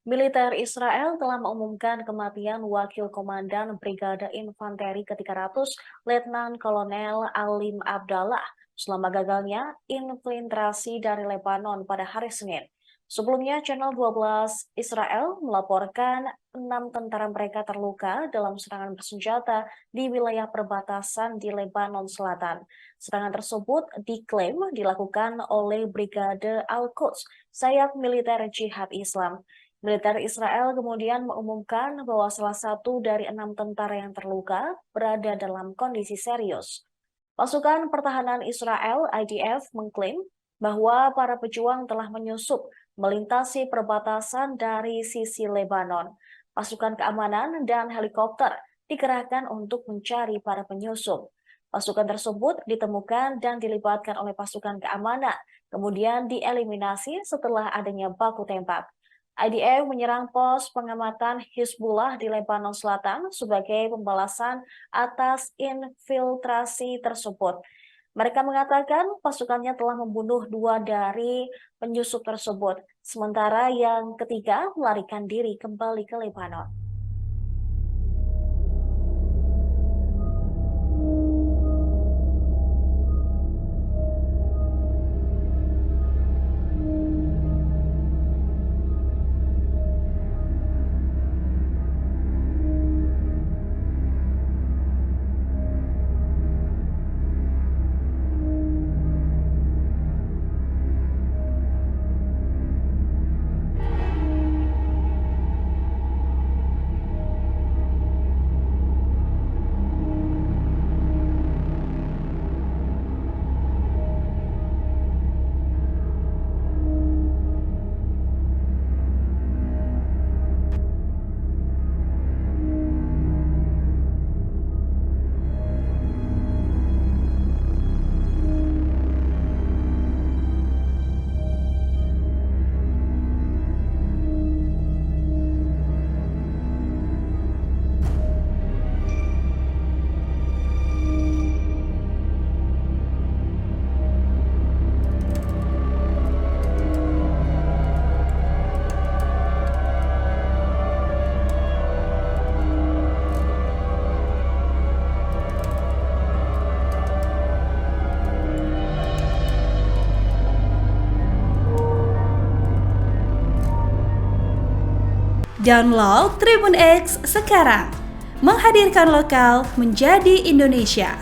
Militer Israel telah mengumumkan kematian Wakil Komandan Brigade Infanteri ke-300 Letnan Kolonel Alim Abdallah selama gagalnya infiltrasi dari Lebanon pada hari Senin. Sebelumnya, Channel 12 Israel melaporkan 6 tentara mereka terluka dalam serangan bersenjata di wilayah perbatasan di Lebanon Selatan. Serangan tersebut diklaim dilakukan oleh Brigade Al-Quds, sayap militer Jihad Islam. Militer Israel kemudian mengumumkan bahwa salah satu dari 6 tentara yang terluka berada dalam kondisi serius. Pasukan Pertahanan Israel (IDF) mengklaim bahwa para pejuang telah menyusup melintasi perbatasan dari sisi Lebanon. Pasukan keamanan dan helikopter dikerahkan untuk mencari para penyusup. Pasukan tersebut ditemukan dan dilibatkan oleh pasukan keamanan, kemudian dieliminasi setelah adanya baku tembak. IDF menyerang pos pengamatan Hizbullah di Lebanon Selatan sebagai pembalasan atas infiltrasi tersebut. Mereka mengatakan pasukannya telah membunuh 2 dari penyusup tersebut, sementara yang ketiga melarikan diri kembali ke Lebanon. Download Tribun X sekarang, menghadirkan lokal menjadi Indonesia.